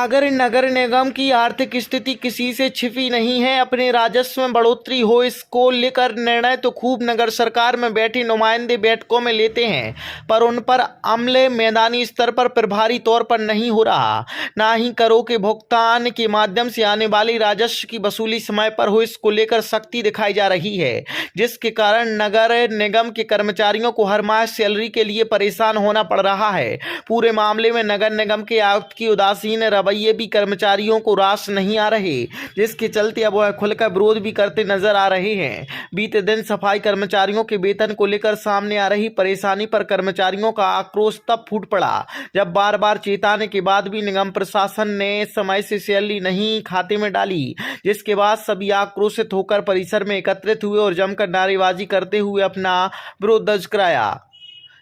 सागर नगर निगम की आर्थिक स्थिति किसी से छिपी नहीं है। अपने राजस्व में बढ़ोतरी हो, इसको लेकर निर्णय तो खूब नगर सरकार में बैठे नुमाइंदे बैठकों में लेते हैं, पर उन पर अमले मैदानी स्तर पर प्रभावी तौर पर नहीं हो रहा। ना ही करों के भुगतान के माध्यम से आने वाली राजस्व की वसूली समय पर हो, इसको लेकर सख्ती दिखाई जा रही है, जिसके कारण नगर निगम के कर्मचारियों को हर माह सैलरी के लिए परेशान होना पड़ रहा है। पूरे मामले में नगर निगम के आयुक्त की उदासीन रवैये भी कर्मचारियों को रास नहीं आ रहे, जिसके चलते अब वह खुलकर विरोध भी करते नजर आ रहे हैं। बीते दिन सफाई कर्मचारियों के वेतन को लेकर सामने आ रही परेशानी पर कर्मचारियों का आक्रोश तब फूट पड़ा, जब बार बार चेताने के बाद भी निगम प्रशासन ने समय से सैलरी नहीं खाते में डाली, जिसके बाद सभी आक्रोशित होकर परिसर में एकत्रित हुए और जमकर नारेबाजी करते हुए अपना विरोध दर्ज कराया।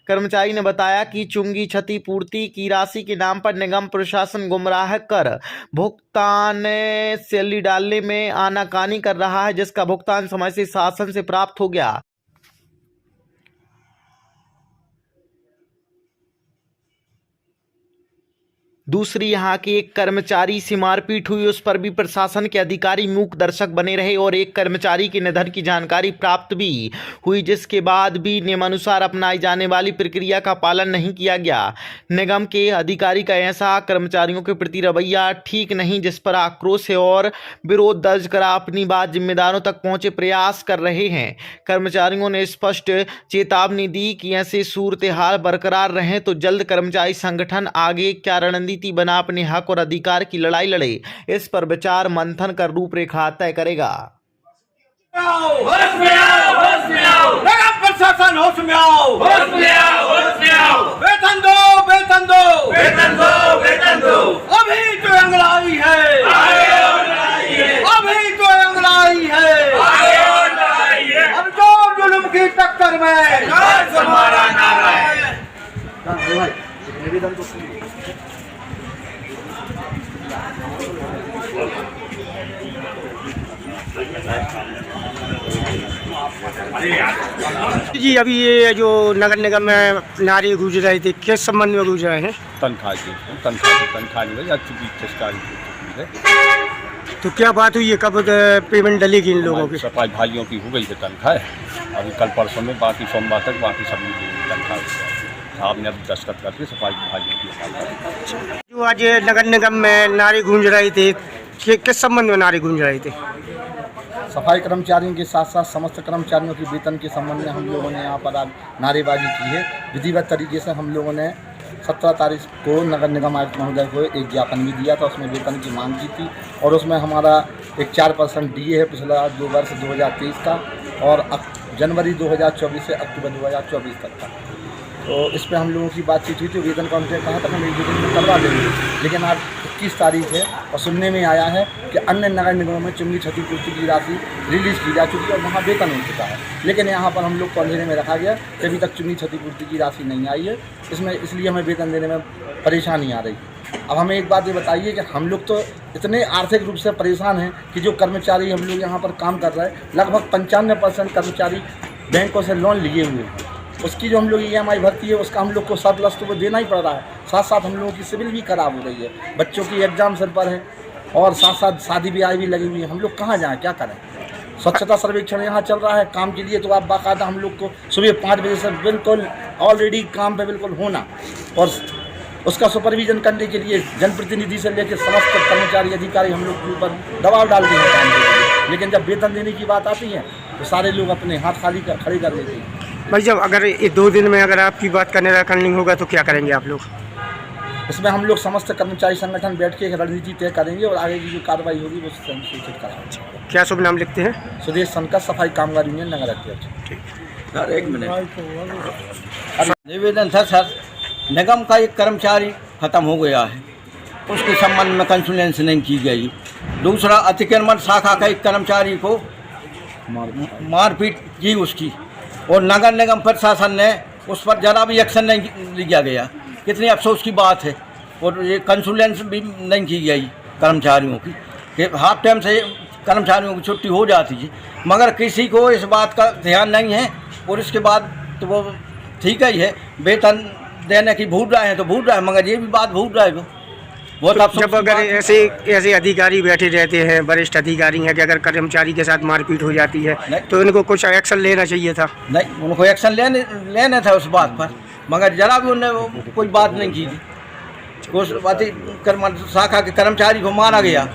कर्मचारी ने बताया कि चुंगी क्षतिपूर्ति की राशि के नाम पर निगम प्रशासन गुमराह कर भुगतान सैलरी डालने में आनाकानी कर रहा है, जिसका भुगतान समय से शासन से प्राप्त हो गया। दूसरी यहां के एक कर्मचारी से मारपीट हुई, उस पर भी प्रशासन के अधिकारी मूक दर्शक बने रहे और एक कर्मचारी के निधन की जानकारी प्राप्त भी हुई, जिसके बाद भी नियमानुसार अपनाई जाने वाली प्रक्रिया का पालन नहीं किया गया। निगम के अधिकारी का ऐसा कर्मचारियों के प्रति रवैया ठीक नहीं, जिस पर आक्रोश है और विरोध दर्ज करा अपनी बात जिम्मेदारों तक पहुंचे प्रयास कर रहे हैं। कर्मचारियों ने स्पष्ट चेतावनी दी कि ऐसे सूरत हाल बरकरार रहे तो जल्द कर्मचारी संगठन आगे क्या रणनीति बना अपने हक और अधिकार की लड़ाई लड़े, इस पर विचार मंथन कर रूपरेखा तय करेगा। होश में आओ, होश में आओ, नगर प्रशासन होश में आओ, होश में आओ, होश में आओ, वेतन दो, वेतन दो, वेतन दो, वेतन दो, अभी तो अंगड़ाई है, आगे और लड़ाई है, अभी तो अंगड़ाई है, आगे और लड़ाई है, हम तो जुल्म की टक्कर में हमारा नारा है। जी अभी ये जो नगर निगम में नारे गूंज रहे थे, किस संबंध में गूंज रहे हैं? तनख्वाह नहीं है, तो क्या बात हुई है, कब पेमेंट डलेगी इन लोगों की? सफाई भाइयों की हो गई है तनख्वाह, अभी कल परसों में, बाकी सोमवार तक बाकी सभी तनख्वाह साहब ने अभी दस्तखत करके सफाई भाइयों की। जो आज नगर निगम में नारे गूंज रहे थे, किस संबंध में नारे गूंज रहे थे? सफाई कर्मचारियों के साथ साथ समस्त कर्मचारियों के वेतन के संबंध में हम लोगों ने यहाँ पर आज नारेबाजी की है। विधिवत तरीके से हम लोगों ने 17 तारीख को नगर निगम आयुक्त महोदय को एक ज्ञापन भी दिया था, उसमें वेतन की मांग की थी और उसमें हमारा एक 4% डीए है पिछला जो वर्ष 2023 का और जनवरी 2024 से अक्टूबर 2024 तक का। तो इस पर हम लोगों की बातचीत हुई थी, वेतन का उनसे कहा था हम एक दिन में करवा देंगे, लेकिन आज 21 तारीख है और सुनने में आया है कि अन्य नगर निगमों में चुंगी क्षतिपूर्ति की राशि रिलीज़ की जा चुकी है और वहाँ वेतन हो चुका है, लेकिन यहाँ पर हम लोग को अंधेरे में रखा गया कि अभी तक चुंगी क्षतिपूर्ति की राशि नहीं आई है, इसलिए हमें वेतन देने में परेशानी आ रही है। अब हमें एक बात ये बताइए कि हम लोग तो इतने आर्थिक रूप से परेशान हैं कि जो कर्मचारी हम लोग यहाँ पर काम कर रहे हैं, लगभग 95% कर्मचारी बैंकों से लोन लिए हुए हैं, उसकी जो हम लोग EMI भरती है उसका हम लोग को सरप्लस तो वो देना ही पड़ रहा है, साथ साथ हम लोगों की सिविल भी खराब हो रही है, बच्चों की एग्जाम सर पर है और साथ साथ शादी ब्याह भी लगी हुई है। हम लोग कहाँ जाएँ, क्या करें? स्वच्छता सर्वेक्षण यहाँ चल रहा है काम के लिए, तो आप बाकायदा हम लोग को सुबह 5 बजे से बिल्कुल ऑलरेडी काम पे बिल्कुल होना और उसका सुपरविजन करने के लिए जनप्रतिनिधि से लेकर समस्त कर्मचारी अधिकारी हम लोग के ऊपर दबाव डालते हैं काम के लिए, लेकिन जब वेतन देने की बात आती है तो सारे लोग अपने हाथ खाली खड़े कर देते हैं। भाई जब अगर ये 2 दिन में अगर आपकी बात का निराकरण नहीं होगा तो क्या करेंगे आप लोग? इसमें हम लोग समस्त कर्मचारी संगठन बैठ के एक रणनीति तय करेंगे और आगे की जो कार्रवाई होगी वो सूचित कराएंगे। क्या शुभ नाम लिखते हैं? सुदेश संकर, सफाई कामगार यूनियन नगर अध्यक्ष। ठीक सर एक मिनट, निवेदन था सर, निगम का एक कर्मचारी खत्म हो गया है, उसके संबंध में कंसल्टेंस नहीं की गई। दूसरा अतिक्रमण शाखा का एक कर्मचारी को मारपीट की उसकी, और नगर निगम प्रशासन ने उस पर ज़रा भी एक्शन नहीं लिया गया। कितनी अफसोस की बात है। और ये कंसल्टेंस भी नहीं की गई कर्मचारियों की कि हाफ टाइम से कर्मचारियों की छुट्टी हो जाती है, मगर किसी को इस बात का ध्यान नहीं है। और इसके बाद तो वो ठीक ही है, वेतन देने की भूल रहे हैं तो भूल रहे हैं, मगर ये भी बात भूल रहे हैं। बहुत तो अफसोस जब की अगर बात है। ऐसे ऐसे अधिकारी बैठे रहते हैं, वरिष्ठ अधिकारी हैं कि अगर कर्मचारी के साथ मारपीट हो जाती है नहीं। तो इनको कुछ एक्शन लेना चाहिए था। नहीं, उनको एक्शन लेना था उस बात पर, मगर जरा भी उन्होंने कोई बात नहीं की थी। उस शाखा के कर्मचारी को मारा गया